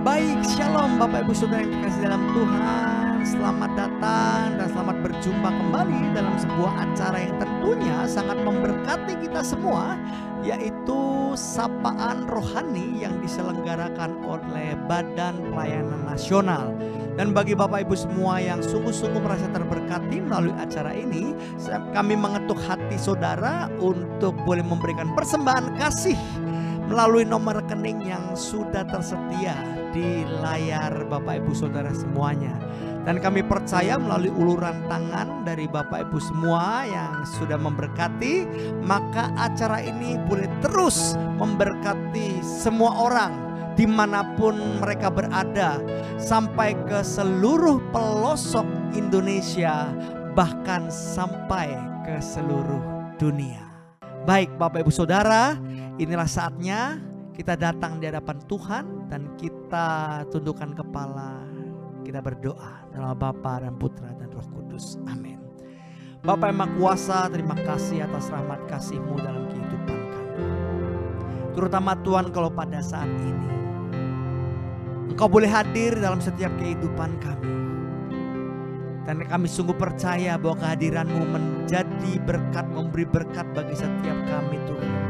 Baik, shalom Bapak Ibu Saudara yang terkasih dalam Tuhan. Selamat datang dan selamat berjumpa kembali dalam sebuah acara yang tentunya sangat memberkati kita semua, yaitu Sapaan Rohani yang diselenggarakan oleh Badan Pelayanan Nasional. Dan bagi Bapak Ibu semua yang sungguh-sungguh merasa terberkati melalui acara ini, kami mengetuk hati saudara untuk boleh memberikan persembahan kasih melalui nomor rekening yang sudah tersedia di layar Bapak Ibu Saudara semuanya. Dan kami percaya melalui uluran tangan dari Bapak Ibu semua yang sudah memberkati, maka acara ini boleh terus memberkati semua orang dimanapun mereka berada, sampai ke seluruh pelosok Indonesia, bahkan sampai ke seluruh dunia. Baik Bapak Ibu Saudara, inilah saatnya kita datang di hadapan Tuhan dan kita tundukkan kepala, kita berdoa dalam nama Bapa dan Putra dan Roh Kudus. Amin. Bapa yang Maha Kuasa, terima kasih atas rahmat kasih-Mu dalam kehidupan kami. Terutama Tuhan, kalau pada saat ini Engkau boleh hadir dalam setiap kehidupan kami. Dan kami sungguh percaya bahwa kehadiran-Mu menjadi berkat, memberi berkat bagi setiap kami Tuhan.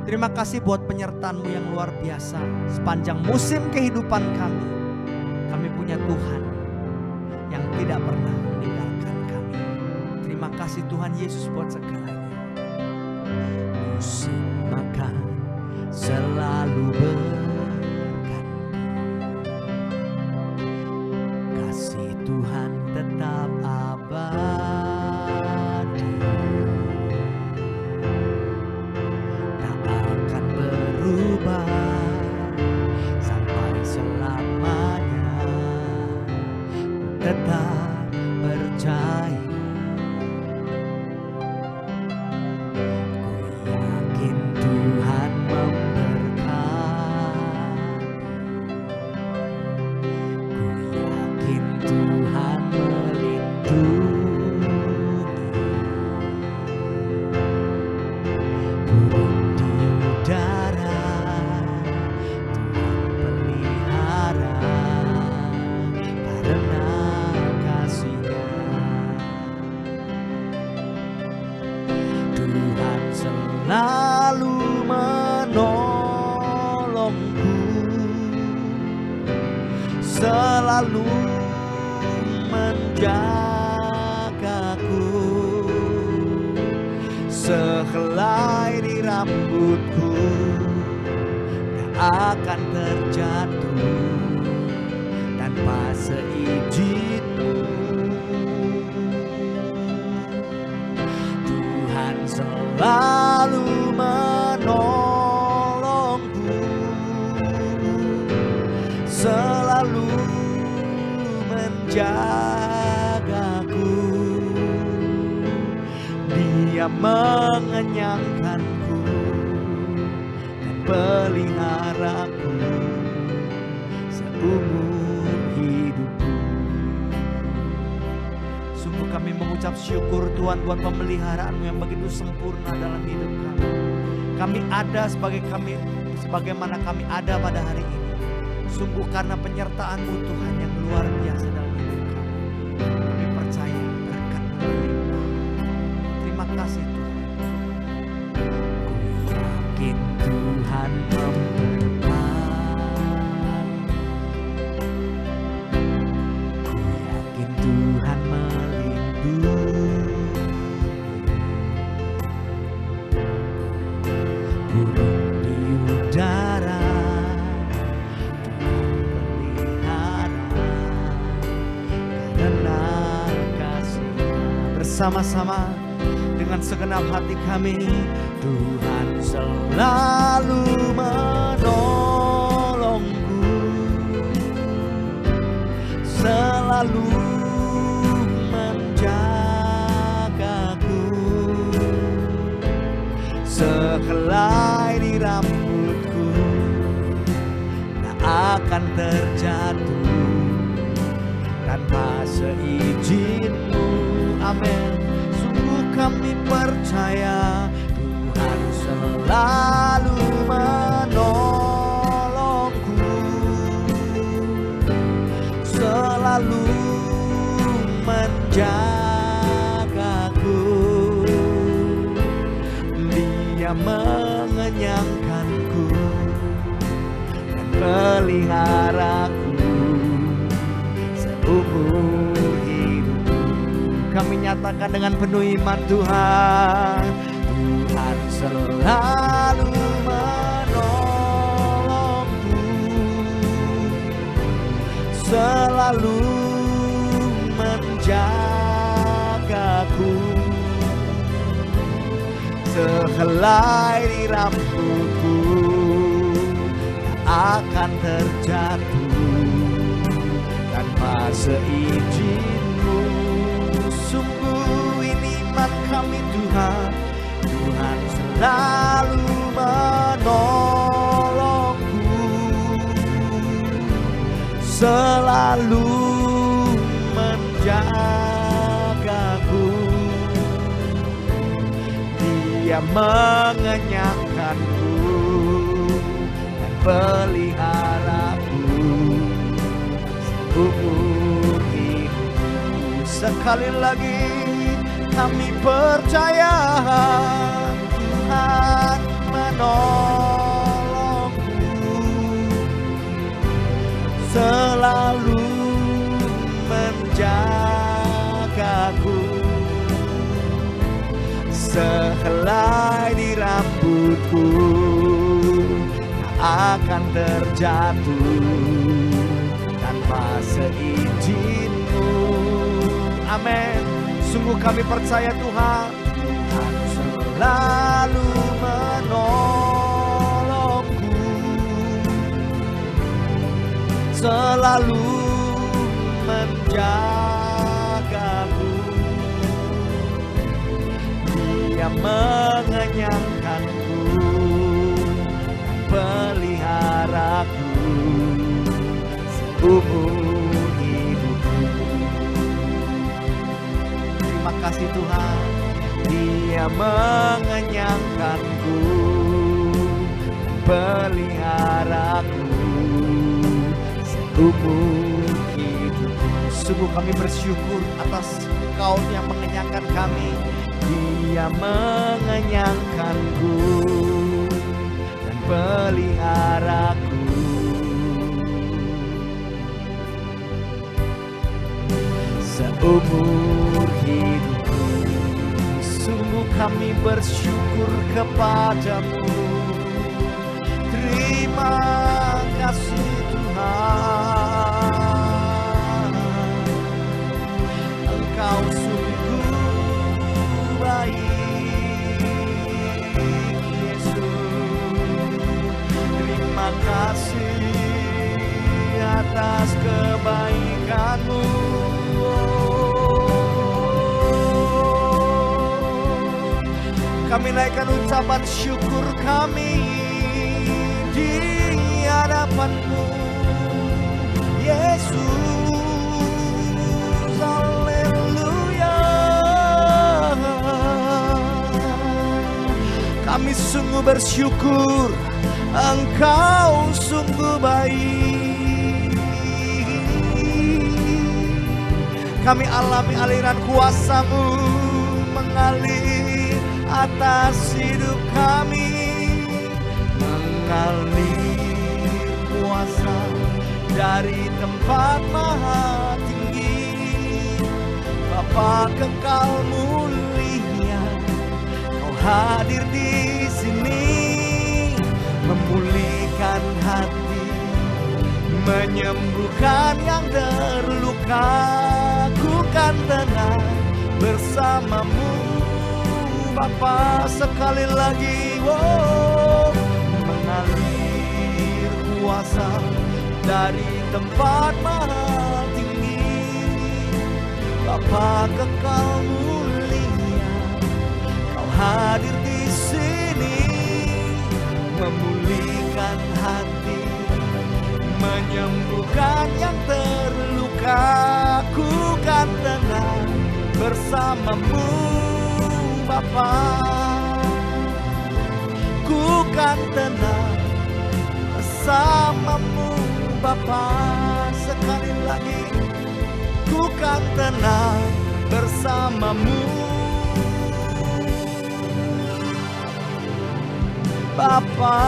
Terima kasih buat penyertaan-Mu yang luar biasa. Sepanjang musim kehidupan kami, kami punya Tuhan yang tidak pernah meninggalkan kami. Terima kasih Tuhan Yesus buat segalanya. Musim makan selalu berganti, kasih Tuhan tetap abadi, tak akan berubah sampai selamanya. Tetap percaya, ku yakin Tuhan memberkati, ku yakin Tuhan melindungi. Burung di udara Tuhan pelihara, karena kasih-Nya. Tuhan selalu menolongku, selalu menjagaku. Sehelai di rambutku tak akan terjatuh tanpa seizin-Mu. Tuhan selalu menolongku, selalu menjagaku. Dia mengenyangkanku dan peliharaku seumur hidupku. Sungguh kami mengucap syukur Tuhan buat pemeliharaan-Mu yang begitu sempurna dalam hidup kami. Kami ada sebagaimana kami ada pada hari ini. Sungguh karena penyertaan-Mu Tuhan yang luar biasa dalam hidup kami. Kami percaya berkat-Mu melimpah. Terima kasih Tuhan. Ku yakin Tuhan memberkati, ku yakin Tuhan melindungi. Burung di udara Tuhan pelihara, karena kasih-Nya. Bersama-sama dengan segenap hati kami, Tuhan selalu menolongku, selalu menjagaku. Sehelai di rambutku tak akan terjatuh tanpa seizin-Mu. Amin. Sungguh kami percaya Tuhan selalu menolongku, peliharaku seumur hidupku. Kami nyatakan dengan penuh iman, Tuhan, Tuhan selalu menolongku, selalu menjagaku. Sehelai di rambutku tak akan terjatuh tanpa seizin-Mu. Sungguh ini iman kami, Tuhan, Tuhan selalu menolongku, selalu menjagaku. Dia mengenyangkanku dan peliharaku seumur hidupku. Sekali lagi kami percaya Tuhan menolongku, selalu menjagaku. Sehelai di rambutku tak akan terjatuh tanpa seizin-Mu. Amin. Sungguh kami percaya Tuhan, Tuhan selalu menolongku, selalu menjagaku. Dia mengenyangkanku, peliharaku seumur hidupku. Terima kasih Tuhan, Dia mengenyangkanku, peliharaku seumur hidupku. Sungguh kami bersyukur atas Engkau yang mengenyangkan kami. Dia mengenyangkanku dan peliharaku seumur hidupku. Sungguh kami bersyukur kepadamu. Terima kasih Tuhan, Engkau sungguh baik, Yesus. Terima kasih atas kebaikan-Mu. Kami naikkan ucapan syukur kami di hadapan-Mu, Yesus. Haleluya. Kami sungguh bersyukur, Engkau sungguh baik. Kami alami aliran kuasa-Mu mengalir atas hidup kami, mengalir kuasa dari tempat maha tinggi. Bapa kekal mulia, Kau hadir di sini, memulihkan hati, menyembuhkan yang terluka. Ku kan tenang bersama-Mu Bapa. Sekali lagi, mengalir kuasa dari tempat maha tinggi. Bapa kekal mulia, Kau hadir di sini, memulihkan hati, menyembuhkan yang terluka. Ku kan tenang bersama-Mu Bapa. Ku kan tenang bersama-Mu Bapa. Sekali lagi, ku kan tenang bersama-Mu Bapa.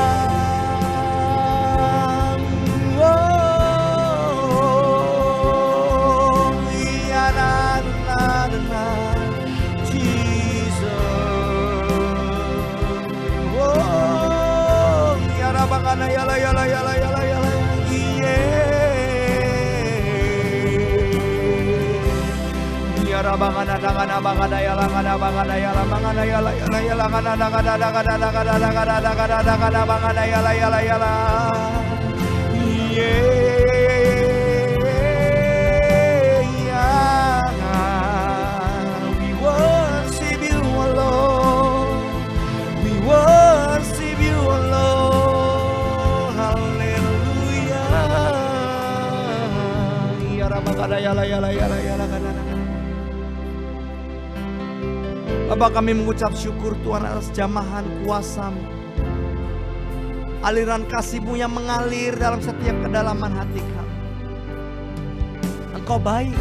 We worship you alone. We worship you alone. Hallelujah. Bapa, kami mengucap syukur Tuhan atas jamahan kuasa-Mu, aliran kasih-Mu yang mengalir dalam setiap kedalaman hati kami. Engkau baik,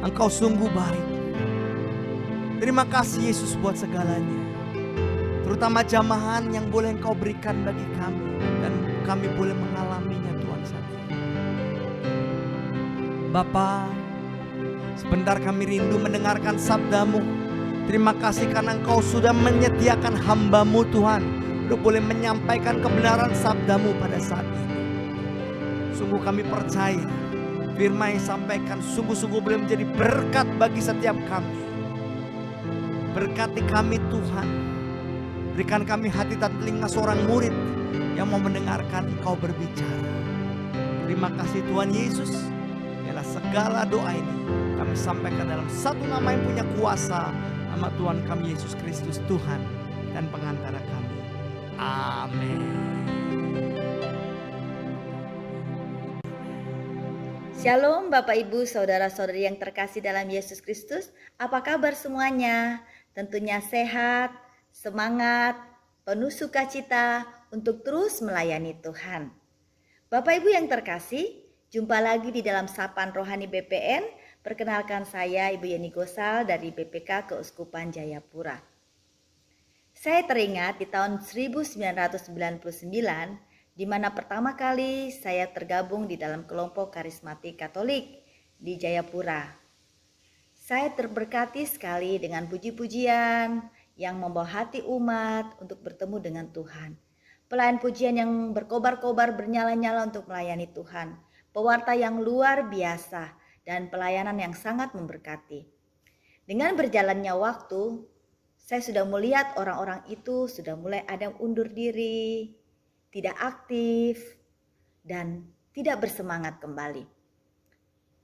Engkau sungguh baik. Terima kasih Yesus buat segalanya, terutama jamahan yang boleh Engkau berikan bagi kami, dan kami boleh mengalaminya Tuhan saat ini. Bapa, sebentar kami rindu mendengarkan sabda-Mu. Terima kasih karena Engkau sudah menyediakan hamba-Mu Tuhan untuk boleh menyampaikan kebenaran sabda-Mu pada saat ini. Sungguh kami percaya firman yang disampaikan sungguh-sungguh boleh menjadi berkat bagi setiap kami. Berkati kami Tuhan. Berikan kami hati dan telinga seorang murid yang mau mendengarkan Engkau berbicara. Terima kasih Tuhan Yesus. Biarlah segala doa ini kami sampaikan dalam satu nama yang punya kuasa, nama Tuhan kami Yesus Kristus, Tuhan dan pengantara kami. Amin. Shalom Bapak Ibu Saudara-saudari yang terkasih dalam Yesus Kristus. Apa kabar semuanya? Tentunya sehat, semangat, penuh sukacita untuk terus melayani Tuhan. Bapak Ibu yang terkasih, jumpa lagi di dalam Sapaan Rohani BPN. Perkenalkan saya Ibu Yeni Gosal dari BPK Keuskupan Jayapura. Saya teringat di tahun 1999 di mana pertama kali saya tergabung di dalam kelompok karismatik Katolik di Jayapura. Saya terberkati sekali dengan puji-pujian yang membawa hati umat untuk bertemu dengan Tuhan. Pelayan pujian yang berkobar-kobar bernyala-nyala untuk melayani Tuhan. Pewarta yang luar biasa dan pelayanan yang sangat memberkati. Dengan berjalannya waktu, saya sudah melihat orang-orang itu sudah mulai ada undur diri, tidak aktif, dan tidak bersemangat kembali.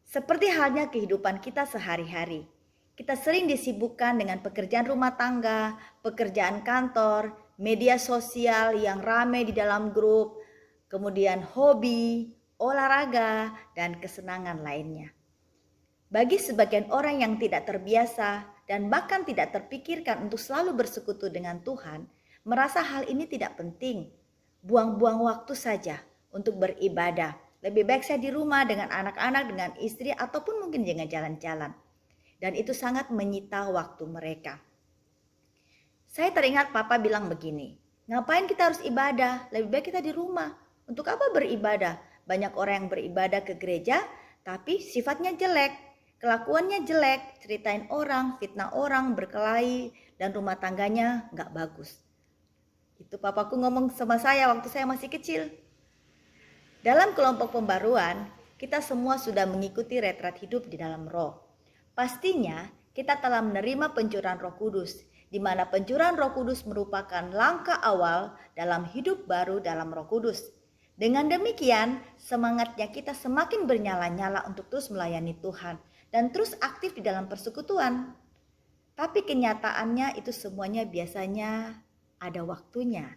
Seperti halnya kehidupan kita sehari-hari, kita sering disibukkan dengan pekerjaan rumah tangga, pekerjaan kantor, media sosial yang ramai di dalam grup, kemudian hobi, olahraga, dan kesenangan lainnya. Bagi sebagian orang yang tidak terbiasa dan bahkan tidak terpikirkan untuk selalu bersekutu dengan Tuhan, merasa hal ini tidak penting. Buang-buang waktu saja untuk beribadah. Lebih baik saya di rumah dengan anak-anak, dengan istri, ataupun mungkin jangan jalan-jalan. Dan itu sangat menyita waktu mereka. Saya teringat Papa bilang begini, ngapain kita harus ibadah? Lebih baik kita di rumah. Untuk apa beribadah? Banyak orang yang beribadah ke gereja, tapi sifatnya jelek, kelakuannya jelek, ceritain orang, fitnah orang, berkelahi, dan rumah tangganya gak bagus. Itu papaku ngomong sama saya waktu saya masih kecil. Dalam kelompok pembaruan, kita semua sudah mengikuti retret hidup di dalam roh. Pastinya kita telah menerima pencurahan Roh Kudus, di mana pencurahan Roh Kudus merupakan langkah awal dalam hidup baru dalam Roh Kudus. Dengan demikian, semangatnya kita semakin bernyala-nyala untuk terus melayani Tuhan dan terus aktif di dalam persekutuan. Tapi kenyataannya itu semuanya biasanya ada waktunya.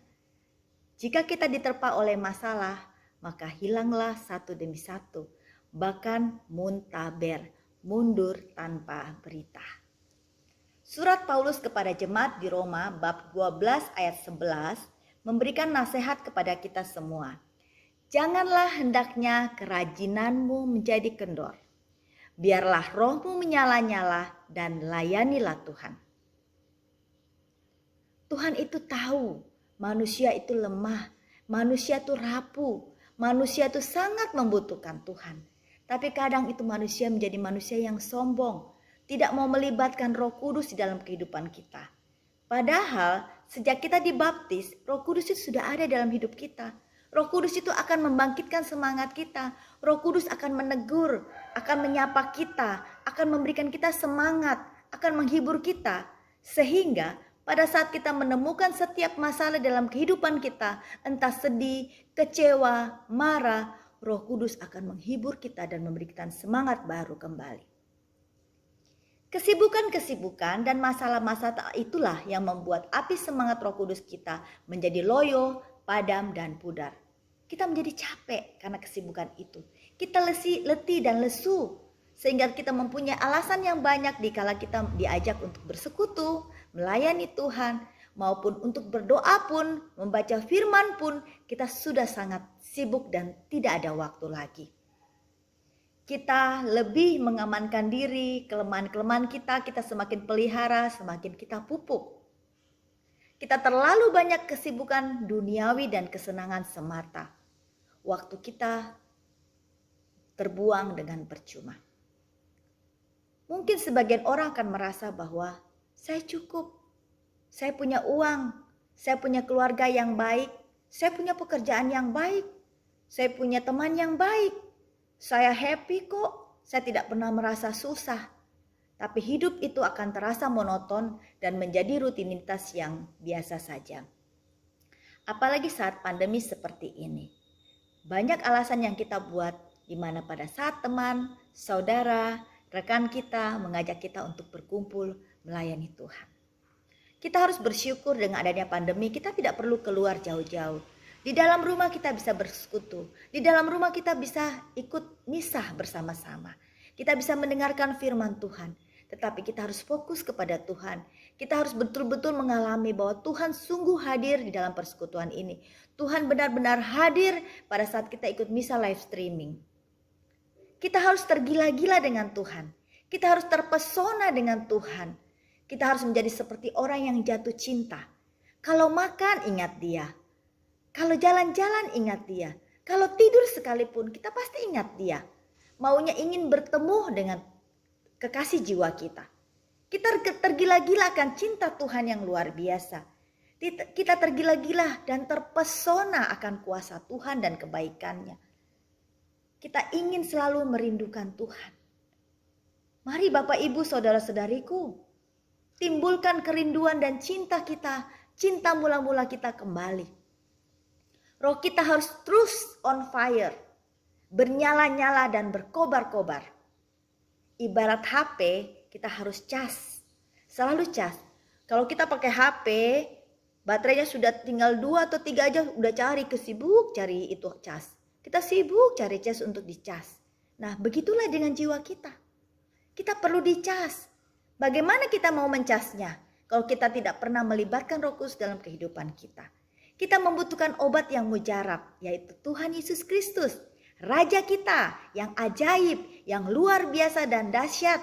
Jika kita diterpa oleh masalah, maka hilanglah satu demi satu, bahkan muntaber, mundur tanpa berita. Surat Paulus kepada jemaat di Roma bab 12 ayat 11 memberikan nasihat kepada kita semua. Janganlah hendaknya kerajinanmu menjadi kendor. Biarlah rohmu menyala-nyala dan layanilah Tuhan. Tuhan itu tahu manusia itu lemah, manusia itu rapuh, manusia itu sangat membutuhkan Tuhan. Tapi kadang itu manusia menjadi manusia yang sombong, tidak mau melibatkan Roh Kudus di dalam kehidupan kita. Padahal sejak kita dibaptis, Roh Kudus itu sudah ada dalam hidup kita. Roh Kudus itu akan membangkitkan semangat kita. Roh Kudus akan menegur, akan menyapa kita, akan memberikan kita semangat, akan menghibur kita. Sehingga pada saat kita menemukan setiap masalah dalam kehidupan kita, entah sedih, kecewa, marah, Roh Kudus akan menghibur kita dan memberikan semangat baru kembali. Kesibukan-kesibukan dan masalah-masalah itulah yang membuat api semangat Roh Kudus kita menjadi loyo, padam, dan pudar. Kita menjadi capek karena kesibukan itu. Kita letih dan lesu, sehingga kita mempunyai alasan yang banyak dikala kita diajak untuk bersekutu, melayani Tuhan, maupun untuk berdoa pun, membaca firman pun, kita sudah sangat sibuk dan tidak ada waktu lagi. Kita lebih mengamankan diri, kelemahan-kelemahan kita semakin pelihara, semakin kita pupuk. Kita terlalu banyak kesibukan duniawi dan kesenangan semata. Waktu kita terbuang dengan percuma. Mungkin sebagian orang akan merasa bahwa saya cukup, saya punya uang, saya punya keluarga yang baik, saya punya pekerjaan yang baik, saya punya teman yang baik. Saya happy kok, saya tidak pernah merasa susah. Tapi hidup itu akan terasa monoton dan menjadi rutinitas yang biasa saja. Apalagi saat pandemi seperti ini. Banyak alasan yang kita buat di mana pada saat teman, saudara, rekan kita mengajak kita untuk berkumpul melayani Tuhan. Kita harus bersyukur dengan adanya pandemi, kita tidak perlu keluar jauh-jauh. Di dalam rumah kita bisa bersekutu. Di dalam rumah kita bisa ikut misah bersama-sama. Kita bisa mendengarkan firman Tuhan. Tetapi kita harus fokus kepada Tuhan. Kita harus betul-betul mengalami bahwa Tuhan sungguh hadir di dalam persekutuan ini. Tuhan benar-benar hadir pada saat kita ikut misah live streaming. Kita harus tergila-gila dengan Tuhan. Kita harus terpesona dengan Tuhan. Kita harus menjadi seperti orang yang jatuh cinta. Kalau makan, ingat Dia. Kalau jalan-jalan ingat Dia. Kalau tidur sekalipun kita pasti ingat Dia. Maunya ingin bertemu dengan kekasih jiwa kita. Kita tergila-gila akan cinta Tuhan yang luar biasa. Kita tergila-gila dan terpesona akan kuasa Tuhan dan kebaikannya. Kita ingin selalu merindukan Tuhan. Mari Bapak Ibu saudara-saudariku, timbulkan kerinduan dan cinta kita, cinta mula-mula kita kembali. Roh kita harus terus on fire, bernyala-nyala dan berkobar-kobar. Ibarat HP, kita harus cas, selalu cas. Kalau kita pakai HP, baterainya sudah tinggal 2 atau 3 aja udah cari itu cas. Kita sibuk cari cas untuk dicas. Nah, begitulah dengan jiwa kita. Kita perlu dicas. Bagaimana kita mau mencasnya kalau kita tidak pernah melibatkan Roh Kudus dalam kehidupan kita? Kita membutuhkan obat yang mujarab, yaitu Tuhan Yesus Kristus, Raja kita yang ajaib, yang luar biasa dan dahsyat.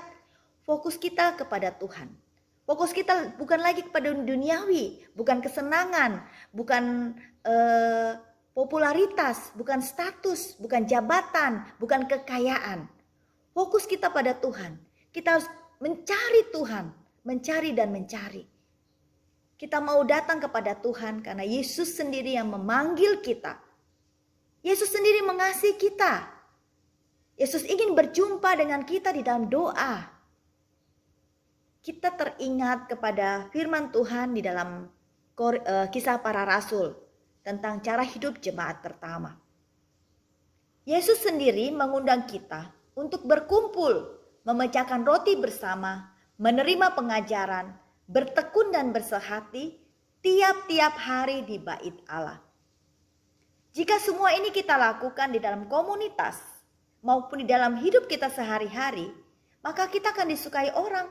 Fokus kita kepada Tuhan. Fokus kita bukan lagi kepada duniawi, bukan kesenangan, bukan popularitas, bukan status, bukan jabatan, bukan kekayaan. Fokus kita pada Tuhan. Kita harus mencari Tuhan, mencari dan mencari. Kita mau datang kepada Tuhan karena Yesus sendiri yang memanggil kita. Yesus sendiri mengasihi kita. Yesus ingin berjumpa dengan kita di dalam doa. Kita teringat kepada firman Tuhan di dalam Kisah Para Rasul tentang cara hidup jemaat pertama. Yesus sendiri mengundang kita untuk berkumpul, memecahkan roti bersama, menerima pengajaran, bertekun dan bersehati tiap-tiap hari di bait Allah. Jika semua ini kita lakukan di dalam komunitas maupun di dalam hidup kita sehari-hari, maka kita akan disukai orang.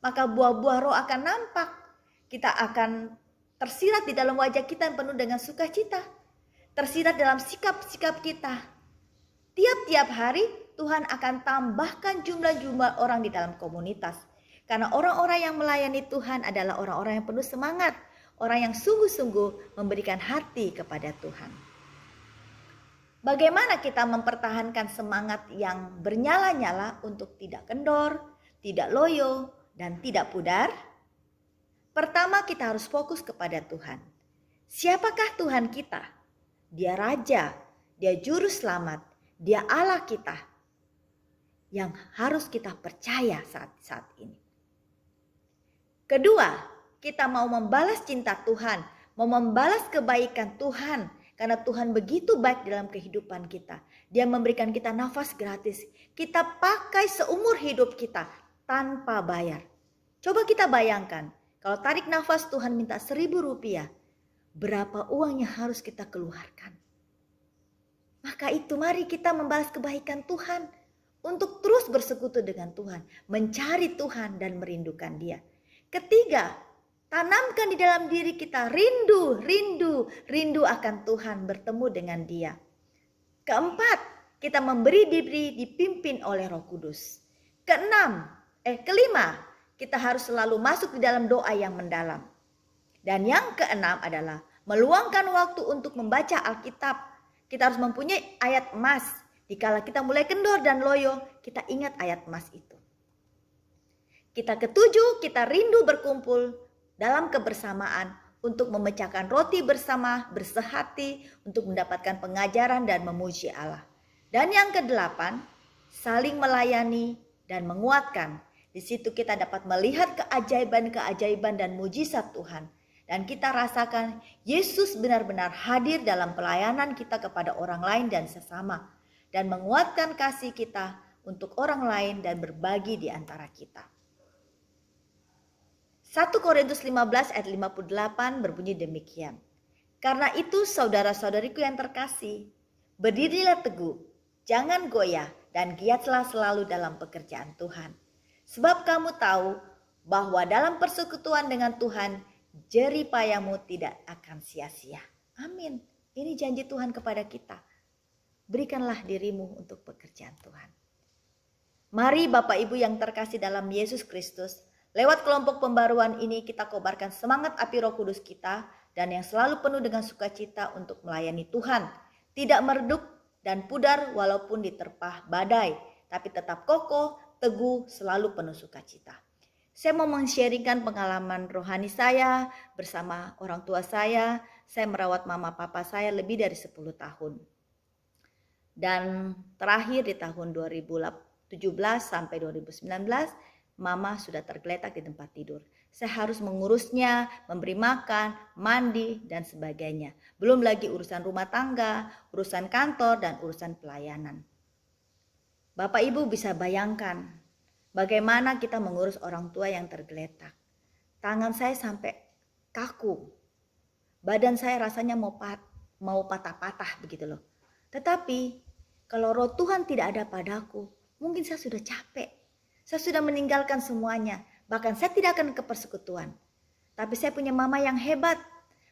Maka buah-buah roh akan nampak. Kita akan tersirat di dalam wajah kita yang penuh dengan sukacita. Tersirat dalam sikap-sikap kita. Tiap-tiap hari Tuhan akan tambahkan jumlah-jumlah orang di dalam komunitas. Karena orang-orang yang melayani Tuhan adalah orang-orang yang penuh semangat. Orang yang sungguh-sungguh memberikan hati kepada Tuhan. Bagaimana kita mempertahankan semangat yang bernyala-nyala untuk tidak kendor, tidak loyo, dan tidak pudar? Pertama, kita harus fokus kepada Tuhan. Siapakah Tuhan kita? Dia Raja, Dia Juru Selamat, Dia Allah kita. yang harus kita percaya saat ini. Kedua, kita mau membalas cinta Tuhan, mau membalas kebaikan Tuhan, karena Tuhan begitu baik dalam kehidupan kita. Dia memberikan kita nafas gratis. Kita pakai seumur hidup kita tanpa bayar. Coba kita bayangkan, kalau tarik nafas Tuhan minta 1.000 rupiah, berapa uang yang harus kita keluarkan? Maka itu mari kita membalas kebaikan Tuhan untuk terus bersekutu dengan Tuhan, mencari Tuhan dan merindukan Dia. Ketiga, tanamkan di dalam diri kita rindu akan Tuhan, bertemu dengan Dia. Keempat, kita memberi diri dipimpin oleh Roh Kudus. Kelima, kita harus selalu masuk di dalam doa yang mendalam. Dan yang keenam adalah meluangkan waktu untuk membaca Alkitab. Kita harus mempunyai ayat emas. Dikala kita mulai kendor dan loyo, kita ingat ayat emas itu. Kita ketujuh, kita rindu berkumpul dalam kebersamaan untuk memecahkan roti bersama, bersehati, untuk mendapatkan pengajaran dan memuji Allah. Dan yang kedelapan, saling melayani dan menguatkan. Di situ kita dapat melihat keajaiban-keajaiban dan mujizat Tuhan. Dan kita rasakan Yesus benar-benar hadir dalam pelayanan kita kepada orang lain dan sesama. Dan menguatkan kasih kita untuk orang lain dan berbagi di antara kita. 1 Korintus 15 ayat 58 berbunyi demikian. Karena itu saudara-saudariku yang terkasih, berdirilah teguh, jangan goyah dan giatlah selalu dalam pekerjaan Tuhan. Sebab kamu tahu bahwa dalam persekutuan dengan Tuhan, jerih payahmu tidak akan sia-sia. Amin. Ini janji Tuhan kepada kita. Berikanlah dirimu untuk pekerjaan Tuhan. Mari Bapak Ibu yang terkasih dalam Yesus Kristus, lewat kelompok pembaruan ini kita kobarkan semangat api Roh Kudus kita dan yang selalu penuh dengan sukacita untuk melayani Tuhan. Tidak meredup dan pudar walaupun diterpah badai, tapi tetap kokoh, teguh, selalu penuh sukacita. Saya mau men-sharingkan pengalaman rohani saya bersama orang tua saya. Saya merawat mama papa saya lebih dari 10 tahun. Dan terakhir di tahun 2017 sampai 2019, mama sudah tergeletak di tempat tidur. Saya harus mengurusnya, memberi makan, mandi, dan sebagainya. Belum lagi urusan rumah tangga, urusan kantor, dan urusan pelayanan. Bapak Ibu bisa bayangkan bagaimana kita mengurus orang tua yang tergeletak. Tangan saya sampai kaku. Badan saya rasanya mau patah-patah begitu loh. Tetapi kalau roh Tuhan tidak ada padaku, mungkin saya sudah capek. Saya sudah meninggalkan semuanya. Bahkan saya tidak akan ke persekutuan. Tapi saya punya mama yang hebat.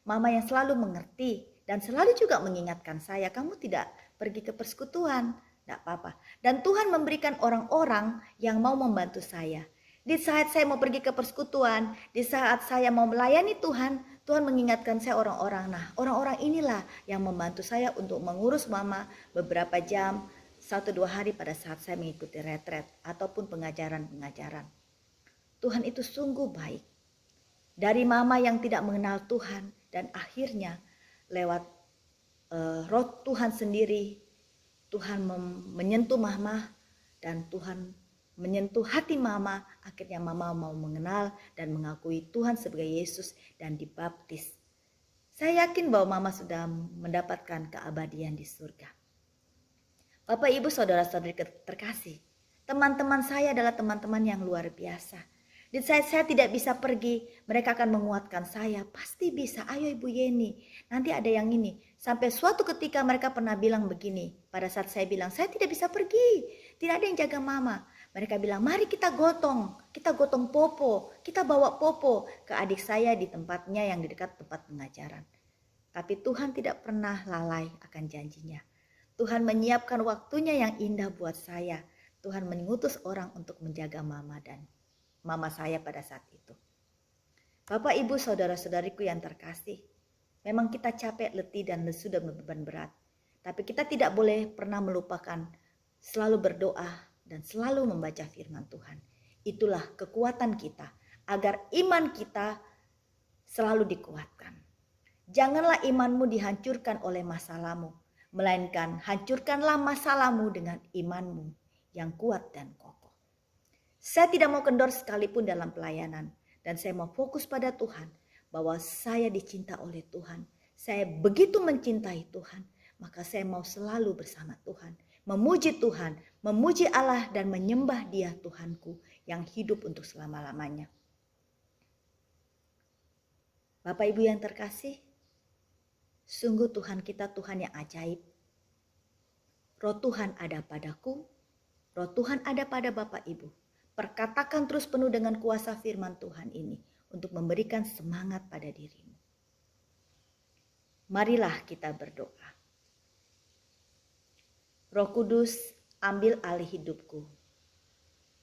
Mama yang selalu mengerti. Dan selalu juga mengingatkan saya, kamu tidak pergi ke persekutuan. Tidak apa-apa. Dan Tuhan memberikan orang-orang yang mau membantu saya. Di saat saya mau pergi ke persekutuan, di saat saya mau melayani Tuhan, Tuhan mengingatkan saya orang-orang. Nah, orang-orang inilah yang membantu saya untuk mengurus mama beberapa jam, 1-2 hari pada saat saya mengikuti retret ataupun pengajaran-pengajaran. Tuhan itu sungguh baik. Dari mama yang tidak mengenal Tuhan dan akhirnya lewat roh Tuhan sendiri, Tuhan menyentuh mama dan Tuhan menyentuh hati mama. Akhirnya mama mau mengenal dan mengakui Tuhan sebagai Yesus dan dibaptis. Saya yakin bahwa mama sudah mendapatkan keabadian di surga. Bapak Ibu saudara-saudari terkasih, teman-teman saya adalah teman-teman yang luar biasa. Di saat saya tidak bisa pergi, mereka akan menguatkan saya. Pasti bisa, ayo Ibu Yeni, nanti ada yang ini. Sampai suatu ketika mereka pernah bilang begini, pada saat saya bilang, saya tidak bisa pergi, tidak ada yang jaga mama. Mereka bilang, mari kita gotong popo, kita bawa popo ke adik saya di tempatnya yang di dekat tempat pengajaran. Tapi Tuhan tidak pernah lalai akan janjinya. Tuhan menyiapkan waktunya yang indah buat saya. Tuhan mengutus orang untuk menjaga mama saya pada saat itu. Bapak, Ibu, saudara-saudariku yang terkasih, memang kita capek, letih, dan lesu dan beban berat. Tapi kita tidak boleh pernah melupakan selalu berdoa dan selalu membaca firman Tuhan. Itulah kekuatan kita agar iman kita selalu dikuatkan. Janganlah imanmu dihancurkan oleh masalahmu, melainkan hancurkanlah masalahmu dengan imanmu yang kuat dan kokoh. Saya tidak mau kendor sekalipun dalam pelayanan. Dan saya mau fokus pada Tuhan. Bahwa saya dicinta oleh Tuhan. Saya begitu mencintai Tuhan. Maka saya mau selalu bersama Tuhan. Memuji Tuhan. Memuji Allah dan menyembah Dia Tuhanku. Yang hidup untuk selama-lamanya. Bapak Ibu yang terkasih. Sungguh Tuhan kita Tuhan yang ajaib. Roh Tuhan ada padaku. Roh Tuhan ada pada Bapak Ibu. Perkatakan terus penuh dengan kuasa firman Tuhan ini untuk memberikan semangat pada dirimu. Marilah kita berdoa. Roh Kudus, ambil alih hidupku.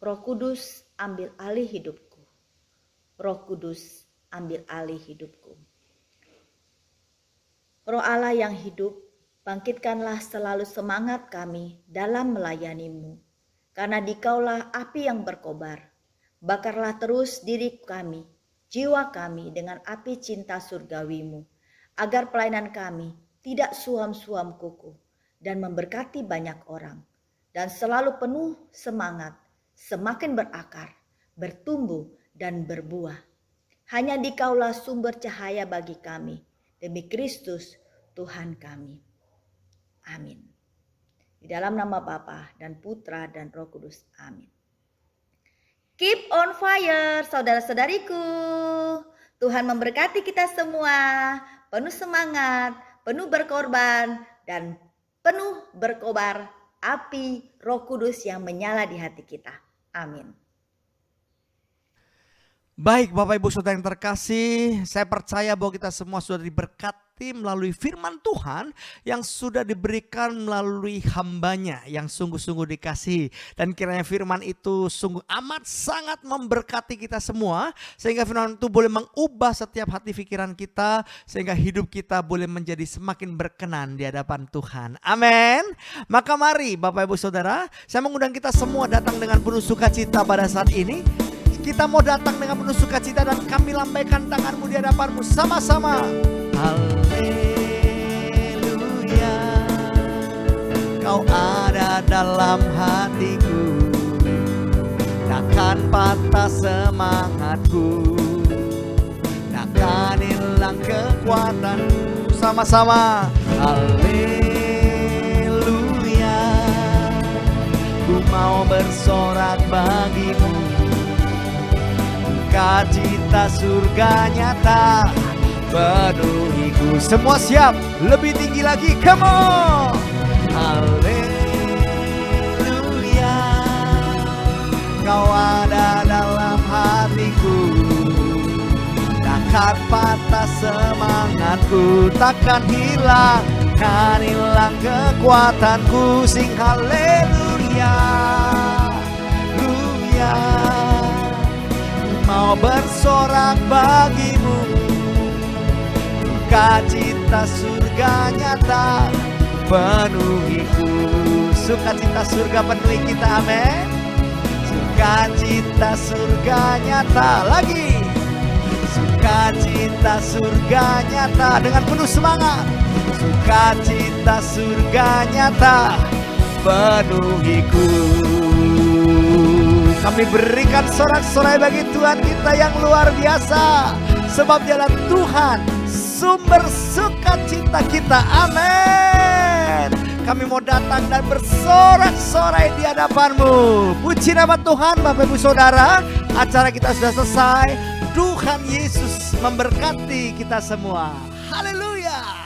Roh Kudus, ambil alih hidupku. Roh Kudus, ambil alih hidupku. Roh Allah yang hidup, bangkitkanlah selalu semangat kami dalam melayani-Mu. Karena Dikaulah api yang berkobar. Bakarlah terus diri kami, jiwa kami dengan api cinta surgawi-Mu. Agar pelayanan kami tidak suam-suam kuku dan memberkati banyak orang. Dan selalu penuh semangat, semakin berakar, bertumbuh dan berbuah. Hanya Dikaulah sumber cahaya bagi kami. Demi Kristus Tuhan kami. Amin. Di dalam nama Bapa dan Putra dan Roh Kudus. Amin. Keep on fire, saudara-saudariku. Tuhan memberkati kita semua. Penuh semangat, penuh berkorban, dan penuh berkobar api Roh Kudus yang menyala di hati kita. Amin. Baik Bapak Ibu Saudara yang terkasih, saya percaya bahwa kita semua sudah diberkati melalui firman Tuhan yang sudah diberikan melalui hambanya yang sungguh-sungguh dikasihi. Dan kiranya firman itu sungguh amat sangat memberkati kita semua. Sehingga firman itu boleh mengubah setiap hati pikiran kita. Sehingga hidup kita boleh menjadi semakin berkenan di hadapan Tuhan. Amin. Maka mari Bapak Ibu Saudara, saya mengundang kita semua datang dengan penuh sukacita pada saat ini. Kita mau datang dengan penuh sukacita dan kami lambaikan tanganmu di hadapanmu sama-sama. Haleluya, Kau ada dalam hatiku, takkan patah semangatku, takkan hilang kekuatanku. Sama-sama. Haleluya, ku mau bersorak bagimu. Cita surga nyata penuhiku. Semua siap? Lebih tinggi lagi, come on. Haleluya, Kau ada dalam hatiku, takkan patah semangatku, takkan hilang kekuatanku. Sing haleluya, haleluya, mau bersorak bagimu. Sukacita surga nyata penuhiku. Sukacita surga penuhi kita, amin. Sukacita surga nyata. Lagi. Sukacita surga nyata dengan penuh semangat. Sukacita surga nyata penuhiku. Kami berikan sorak-sorai bagi Tuhan kita yang luar biasa. Sebab Dialah Tuhan, sumber sukacita kita. Amin. Kami mau datang dan bersorak-sorai di hadapan-Mu. Puji nama Tuhan Bapak Ibu Saudara. Acara kita sudah selesai. Tuhan Yesus memberkati kita semua. Haleluya.